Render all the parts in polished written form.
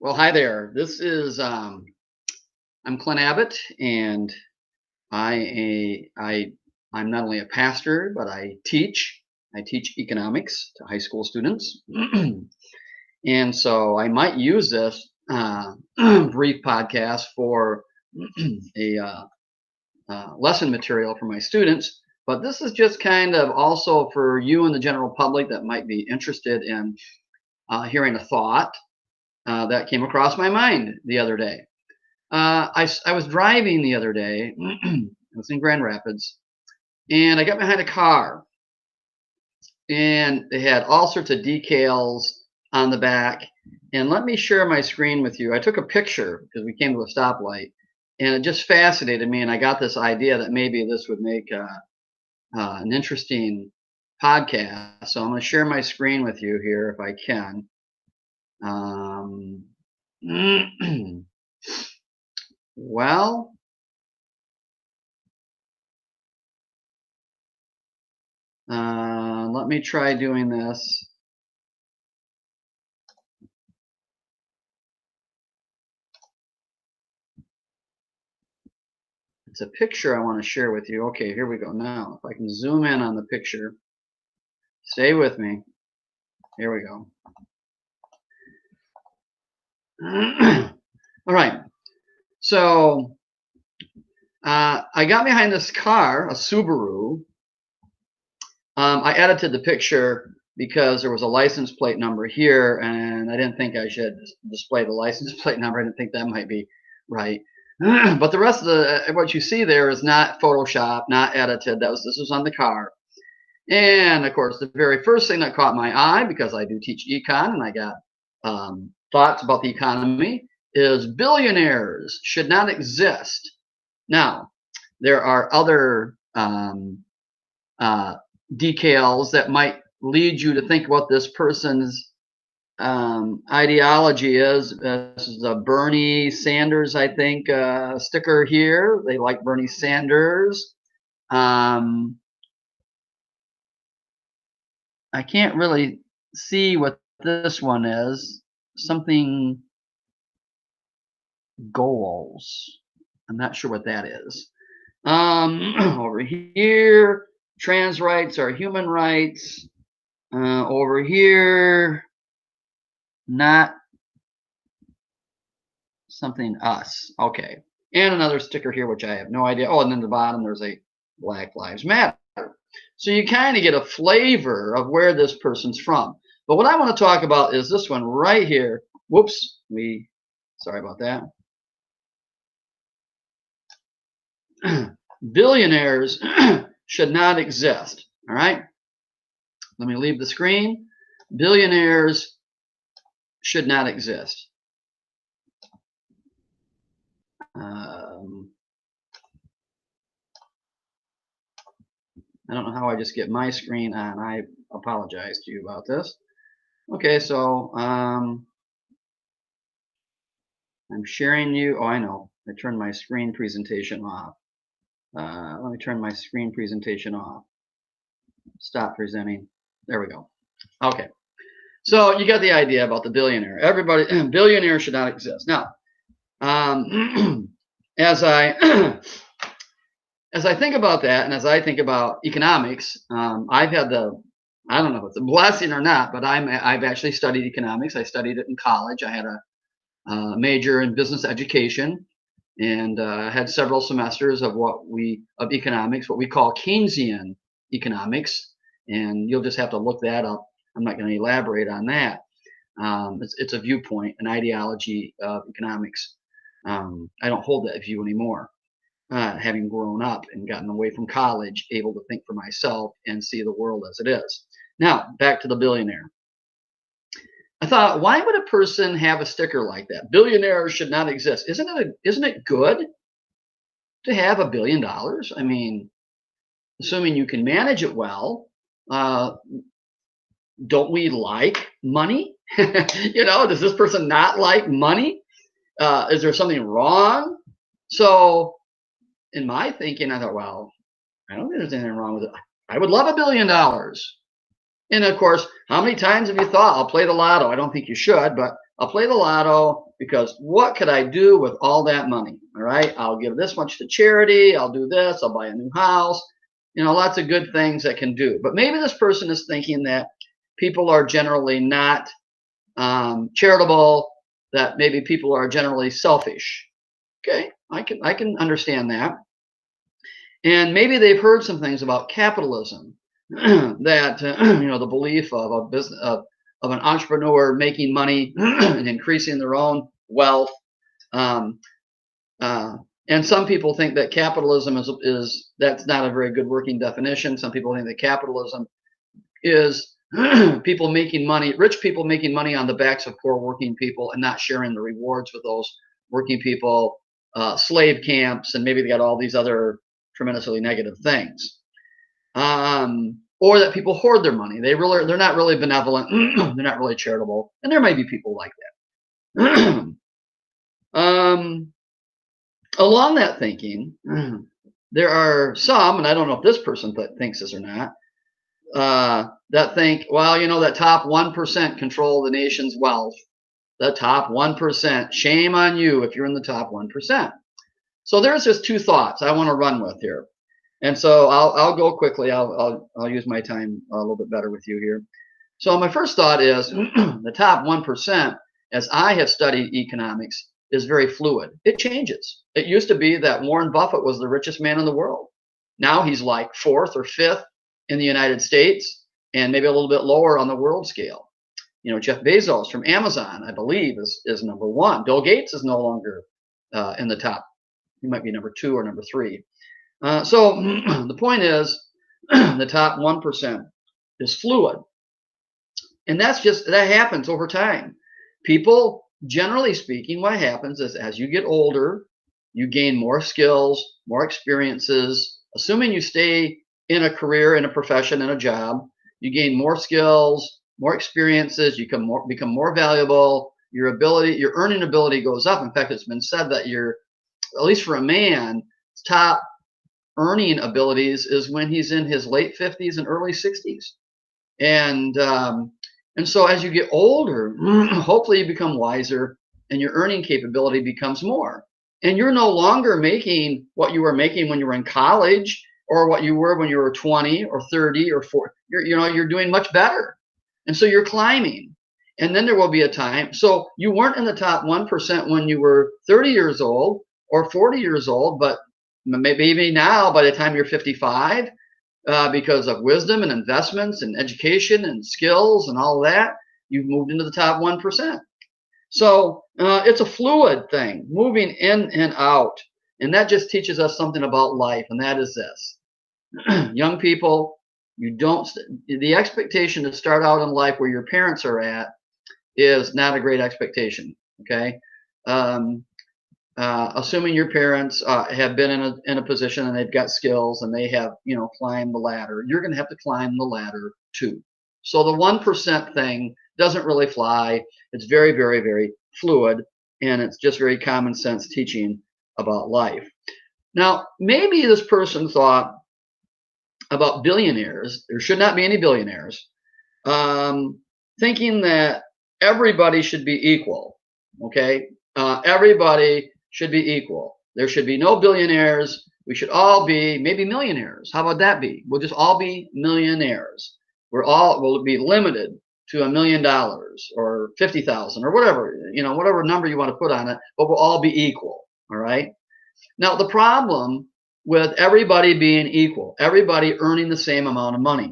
Well, hi there. This is I'm Clint Abbott, and I'm not only a pastor, but I teach. I teach economics to high school students, and so I might use this brief podcast for a lesson material for my students. But this is just kind of also for you and the general public that might be interested in hearing a thought that came across my mind the other day. I was driving the other day. I was in Grand Rapids, and I got behind a car, and they had all sorts of decals on the back. And let me share my screen with you. I took a picture because we came to a stoplight, and it just fascinated me. And I got this idea that maybe this would make an interesting podcast. So I'm going to share my screen with you here if I can. Well, let me try doing this. It's a picture I want to share with you. Okay, here we go. Now, if I can zoom in on the picture, stay with me. Here we go. All right. So I got behind this car, a Subaru. I edited the picture because there was a license plate number here, and I didn't think I should display the license plate number. I didn't think that might be right. But the rest of what you see there is not Photoshop, not edited. This was on the car. And of course, the very first thing that caught my eye, because I do teach econ and I got thoughts about the economy, is billionaires should not exist. Now, there are other decals that might lead you to think what this person's ideology is. This is a Bernie Sanders, I think, sticker here. They like Bernie Sanders. I can't really see what this one is. Something goals. I'm not sure what that is. Over here, trans rights are human rights. Over here, not something us. Okay. And another sticker here, which I have no idea. Oh, and then the bottom, there's a Black Lives Matter. So you kind of get a flavor of where this person's from. But what I want to talk about is this one right here. Whoops. Sorry about that. Billionaires should not exist. All right. Let me leave the screen. Billionaires should not exist. I don't know how I just get my screen on. I apologize to you about this. Okay, so I'm sharing you. Oh, I know. I turned my screen presentation off. Let me turn my screen presentation off. Stop presenting. There we go. Okay. So you got the idea about the billionaire. Everybody, billionaires should not exist. Now, as I think about that, and as I think about economics, I've had I don't know if it's a blessing or not, but I've actually studied economics. I studied it in college. I had a major in business education, and had several semesters of economics, what we call Keynesian economics, and you'll just have to look that up. I'm not going to elaborate on that. It's a viewpoint, an ideology of economics. I don't hold that view anymore. Having grown up and gotten away from college, able to think for myself and see the world as it is. Now, back to the billionaire. I thought, why would a person have a sticker like that? Billionaires should not exist. Isn't it good to have $1 billion? I mean, assuming you can manage it well. Don't we like money? Does this person not like money? Is there something wrong? So in my thinking, I thought, well, I don't think there's anything wrong with it. I would love $1 billion. And of course, how many times have you thought, I'll play the lotto? I don't think you should, but I'll play the lotto because what could I do with all that money? All right, I'll give this much to charity. I'll do this. I'll buy a new house. Lots of good things that can do. But maybe this person is thinking that people are generally not charitable, that maybe people are generally selfish. Okay, I can understand that. And maybe they've heard some things about capitalism, that the belief of a business of an entrepreneur making money and increasing their own wealth. Um, and some people think that capitalism is that's not a very good working definition. Some people think that capitalism is people making money, rich people making money on the backs of poor working people and not sharing the rewards with those working people, slave camps, and maybe they got all these other tremendously negative things. Or that people hoard their money. They're not really benevolent. They're not really charitable. And there may be people like that. Along that thinking, there are some, and I don't know if this person thinks this or not, that think, well, that top 1% control the nation's wealth. The top 1%. Shame on you if you're in the top 1%. So there's just two thoughts I want to run with here. And so I'll go quickly. I'll use my time a little bit better with you here. So my first thought is the top 1%, as I have studied economics, is very fluid. It changes. It used to be that Warren Buffett was the richest man in the world. Now he's like fourth or fifth in the United States and maybe a little bit lower on the world scale. Jeff Bezos from Amazon, I believe, is number one. Bill Gates is no longer in the top. He might be number 2 or number 3. So the point is the top 1% is fluid. And that happens over time. People, generally speaking, what happens is as you get older, you gain more skills, more experiences. Assuming you stay in a career, in a profession, in a job, you gain more skills, more experiences, you become more valuable, your earning ability goes up. In fact, it's been said that at least for a man, top earning abilities is when he's in his late 50s and early 60s. And so as you get older, hopefully you become wiser and your earning capability becomes more. And you're no longer making what you were making when you were in college or what you were when you were 20 or 30 or 40. You're doing much better. And so you're climbing. And then there will be a time. So you weren't in the top 1% when you were 30 years old or 40 years old, but maybe now by the time you're 55, because of wisdom and investments and education and skills and all of that, you've moved into the top 1%. So it's a fluid thing, moving in and out. And that just teaches us something about life, and that is this. Young people, the expectation to start out in life where your parents are at is not a great expectation, okay? Assuming your parents have been in a position and they've got skills and they have climbed the ladder, you're going to have to climb the ladder too. So the 1% thing doesn't really fly. It's very, very, very fluid, and it's just very common sense teaching about life. Now, maybe this person thought about billionaires. There should not be any billionaires. Thinking that everybody should be equal. Okay, everybody should be equal. There should be no billionaires. We should all be maybe millionaires. How about that be? We'll just all be millionaires. We'll be limited to $1 million or 50,000 or whatever, whatever number you want to put on it, but we'll all be equal. All right. Now, the problem with everybody being equal, everybody earning the same amount of money,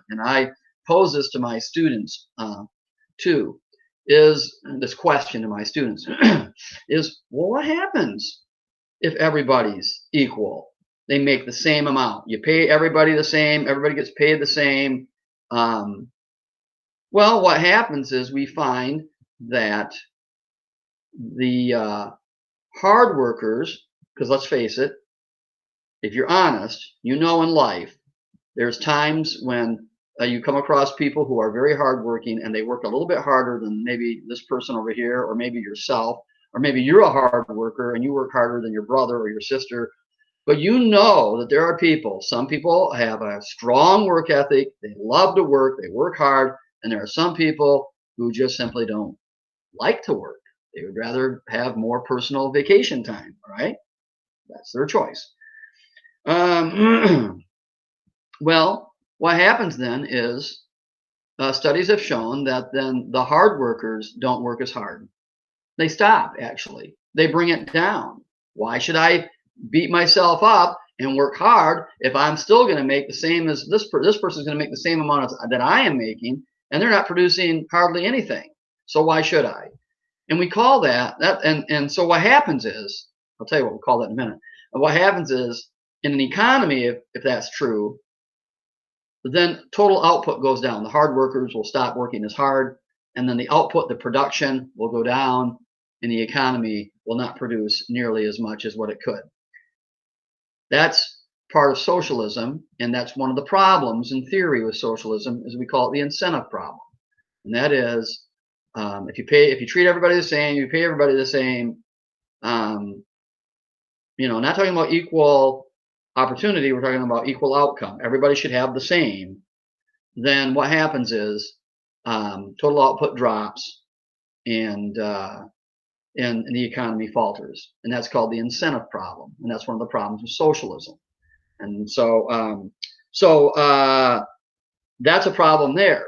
and I pose this to my students too, is this question to my students is, well, what happens if everybody's equal? They make the same amount. You pay everybody the same. Everybody gets paid the same. Well, what happens is we find that the hard workers, because let's face it, if you're honest, in life, there's times when you come across people who are very hardworking and they work a little bit harder than maybe this person over here, or maybe yourself, or maybe you're a hard worker and you work harder than your brother or your sister. But that there are people, some people have a strong work ethic, they love to work, they work hard, and there are some people who just simply don't like to work. They would rather have more personal vacation time. All right, that's their choice. Well, what happens then is studies have shown that then the hard workers don't work as hard. They stop, actually. They bring it down. Why should I beat myself up and work hard if I'm still going to make the same as this person's going to make the same amount that I am making, and they're not producing hardly anything. So why should I? And we call that and so what happens is, I'll tell you what we'll call that in a minute. What happens is in an economy, if that's true, then total output goes down. The hard workers will stop working as hard, and then the output, the production will go down, and the economy will not produce nearly as much as what it could. That's part of socialism, and that's one of the problems in theory with socialism, is we call it the incentive problem. And that is, if you treat everybody the same, you pay everybody the same. Not talking about equal opportunity, we're talking about equal outcome. Everybody should have the same. Then what happens is total output drops, and the economy falters, and that's called the incentive problem, and that's one of the problems with socialism. And so that's a problem there.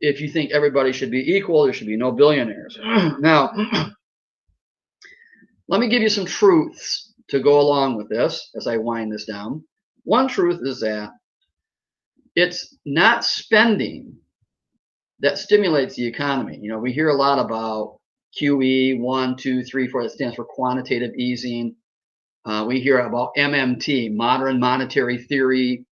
If you think everybody should be equal, there should be no billionaires. Now, let me give you some truths to go along with this as I wind this down. One truth is that it's not spending that stimulates the economy. We hear a lot about QE 1, 2, 3, 4. That stands for quantitative easing. We hear about MMT, modern monetary theory.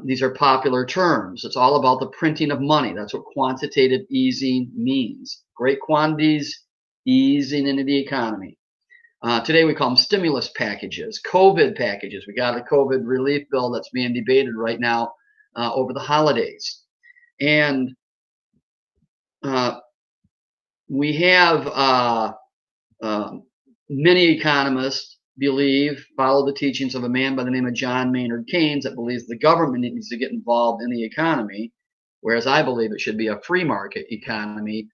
These are popular terms. It's all about the printing of money. That's what quantitative easing means. Great quantities easing into the economy. Today we call them stimulus packages, COVID packages. We got a COVID relief bill that's being debated right now over the holidays. And we have many economists follow the teachings of a man by the name of John Maynard Keynes that believes the government needs to get involved in the economy, whereas I believe it should be a free market economy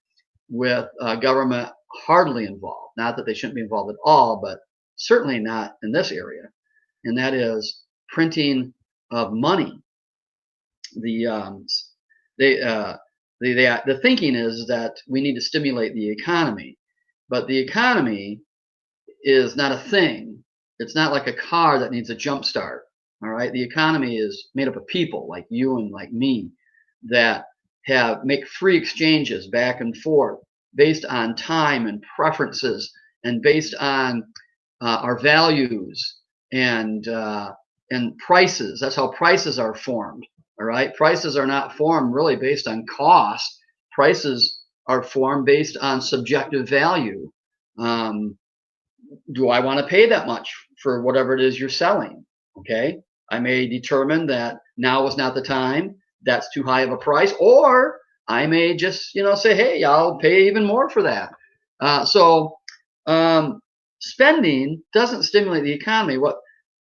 with government hardly involved. Not that they shouldn't be involved at all, but certainly not in this area, and that is printing of money. The thinking is that we need to stimulate the economy, but the economy is not a thing. It's not like a car that needs a jump start. All right, the economy is made up of people like you and like me that make free exchanges back and forth based on time and preferences, and based on our values and prices. That's how prices are formed. All right, prices are not formed really based on cost. Prices are formed based on subjective value. Do I want to pay that much for whatever it is you're selling? Okay, I may determine that now is not the time. That's too high of a price, or I may just say, hey, I'll pay even more for that. Spending doesn't stimulate the economy.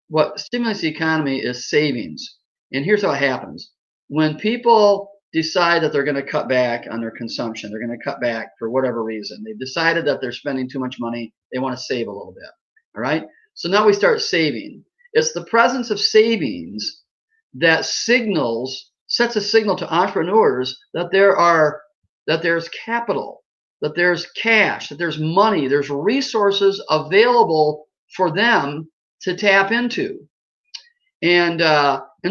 What stimulates the economy is savings. And here's how it happens. When people decide that they're going to cut back on their consumption, they're going to cut back for whatever reason. They've decided that they're spending too much money. They want to save a little bit. All right. So now we start saving. It's the presence of savings that sets a signal to entrepreneurs that there's capital, that there's cash, that there's money, there's resources available for them to tap into. And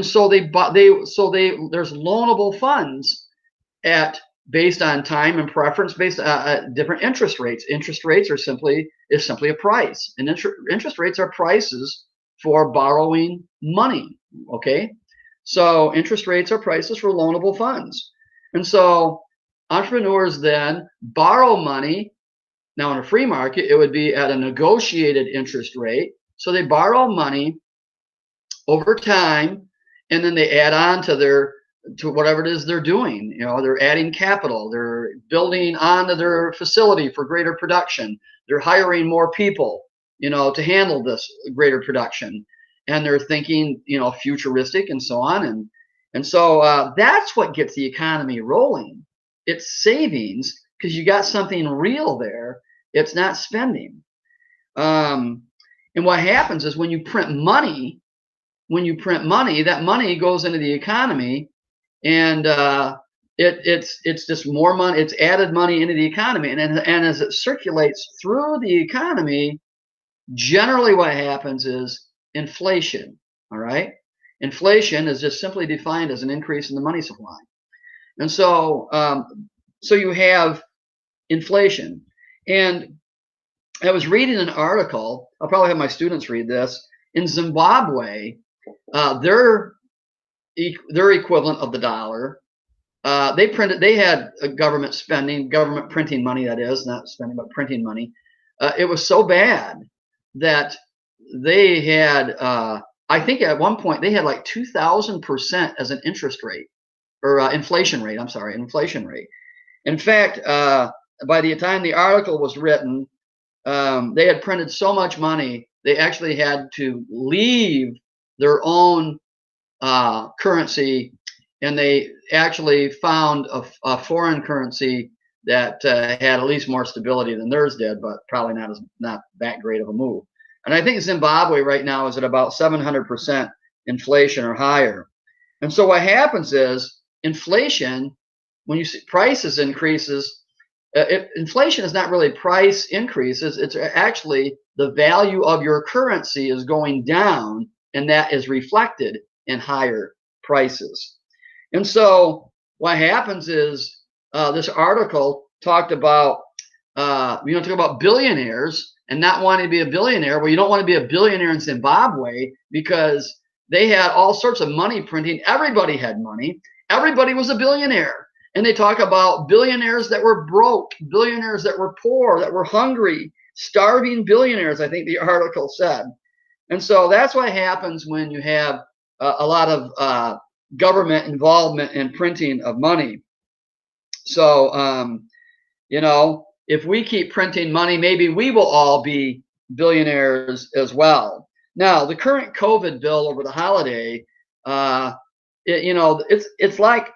so there's loanable funds based on time and preference, based on different interest rates. Interest rates is simply a price, and interest rates are prices for borrowing money. Okay, so interest rates are prices for loanable funds, and so entrepreneurs then borrow money. Now in a free market, it would be at a negotiated interest rate. So they borrow money over time, and then they add on to whatever it is they're doing. They're adding capital, they're building onto their facility for greater production, they're hiring more people, to handle this greater production, and they're thinking, futuristic and so on. And so that's what gets the economy rolling. It's savings, because you got something real there. It's not spending. And what happens is when you print money, that money goes into the economy, and it's just more money. It's added money into the economy, and as it circulates through the economy, generally what happens is inflation. All right, inflation is just simply defined as an increase in the money supply, and so you have inflation. And I was reading an article. I'll probably have my students read this. In Zimbabwe, their equivalent of the dollar, they had a government printing money, that is, not spending, but printing money. It was so bad that they had, I think at one point they had like 2,000% as an interest rate, or inflation rate. I'm sorry, inflation rate. In fact, by the time the article was written, they had printed so much money, they actually had to leave their own currency, and they actually found a foreign currency that had at least more stability than theirs did, but probably not that great of a move. And I think Zimbabwe right now is at about 700% inflation or higher. And so what happens is inflation, when you see prices increases, inflation is not really price increases. It's actually the value of your currency is going down, and that is reflected in higher prices. And so what happens is this article talked about, talk about billionaires and not wanting to be a billionaire. Well, you don't want to be a billionaire in Zimbabwe because they had all sorts of money printing. Everybody had money. Everybody was a billionaire. And they talk about billionaires that were broke, billionaires that were poor, that were hungry, starving billionaires, I think the article said. And so that's what happens when you have a lot of government involvement in printing of money. So, if we keep printing money, maybe we will all be billionaires as well. Now, the current COVID bill over the holiday, it's like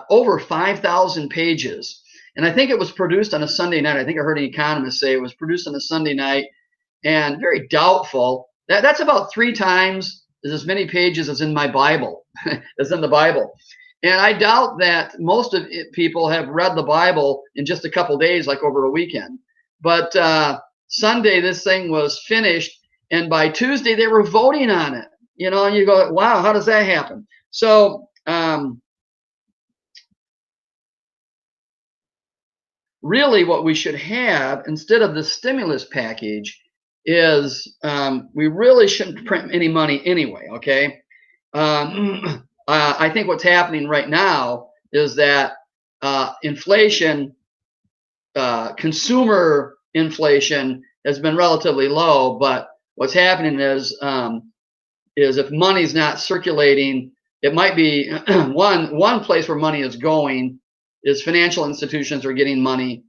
over 5,000 pages. And I think it was produced on a Sunday night. I think I heard an economist say it was produced on a Sunday night, and very doubtful. That's about 3 times as many pages as in my Bible, as in the Bible. And I doubt that most of people have read the Bible in just a couple days, like over a weekend. But Sunday, this thing was finished, and by Tuesday, they were voting on it. And you go, wow, how does that happen? So really what we should have instead of the stimulus package is we really shouldn't print any money anyway, okay? I think what's happening right now is that inflation, consumer inflation has been relatively low, but what's happening is if money's not circulating, it might be one place where money is going is financial institutions are getting money,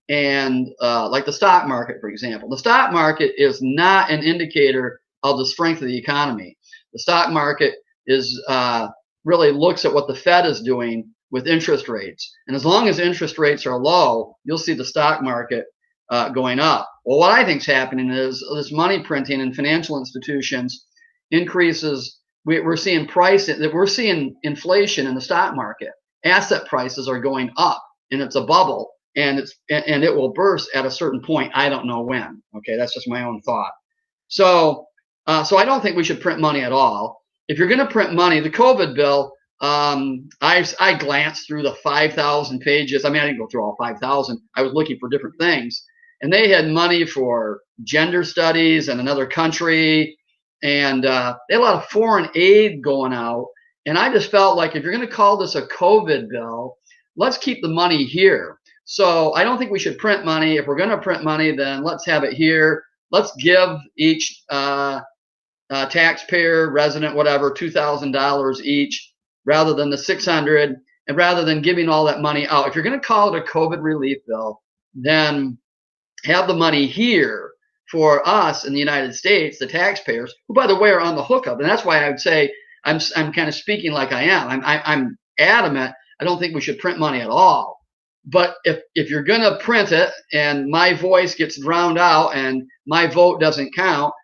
and like the stock market, for example. The stock market is not an indicator of the strength of the economy. The stock market is really looks at what the Fed is doing with interest rates. And as long as interest rates are low, you'll see the stock market going up. Well, what I think is happening is this money printing in financial institutions increases. We're seeing we're seeing inflation in the stock market. Asset prices are going up, and it's a bubble, and it will burst at a certain point. I don't know when. Okay, that's just my own thought. So I don't think we should print money at all. If you're going to print money, the COVID bill, I glanced through the 5,000 pages. I mean, I didn't go through all 5,000. I was looking for different things, and they had money for gender studies in another country, and they had a lot of foreign aid going out. And I just felt like if you're going to call this a COVID bill, let's keep the money here. So I don't think we should print money. If we're going to print money, then let's have it here. Let's give each taxpayer, resident, whatever, $2,000 each, rather than the $600, and rather than giving all that money out. If you're going to call it a COVID relief bill, then have the money here for us in the United States, the taxpayers, who, by the way, are on the hook of. And that's why I would say I'm kind of speaking like I am. I'm adamant. I don't think we should print money at all. But if you're going to print it and my voice gets drowned out and my vote doesn't count,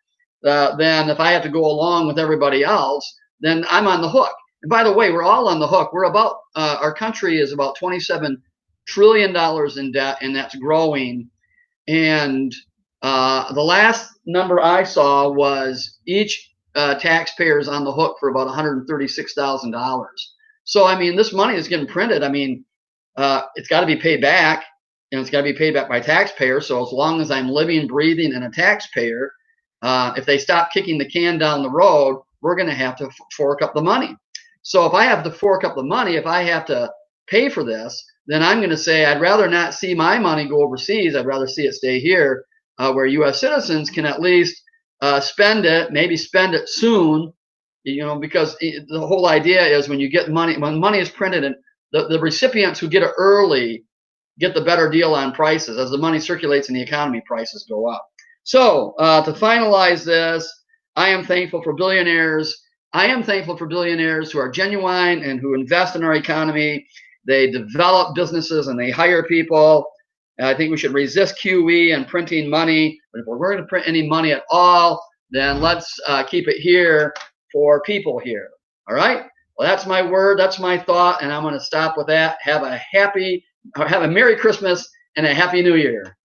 then if I have to go along with everybody else, then I'm on the hook. And by the way, we're all on the hook. We're about our country is about $27 trillion in debt, and that's growing. And the last number I saw was each taxpayer is on the hook for about $136,000. So I mean, this money is getting printed. I mean, it's got to be paid back, and it's got to be paid back by taxpayers. So as long as I'm living, breathing, and a taxpayer, if they stop kicking the can down the road, we're going to have to fork up the money. So if I have to fork up the money, if I have to pay for this, then I'm going to say I'd rather not see my money go overseas. I'd rather see it stay here, where U.S. citizens can at least spend it, maybe spend it soon, because the whole idea is when you get money, when money is printed, and the recipients who get it early get the better deal on prices. As the money circulates in the economy, prices go up. So to finalize this, I am thankful for billionaires. I am thankful for billionaires who are genuine and who invest in our economy. They develop businesses and they hire people. I think we should resist QE and printing money. But if we're going to print any money at all, then let's keep it here for people here. All right? Well, that's my word. That's my thought. And I'm going to stop with that. Have a Merry Christmas and a Happy New Year.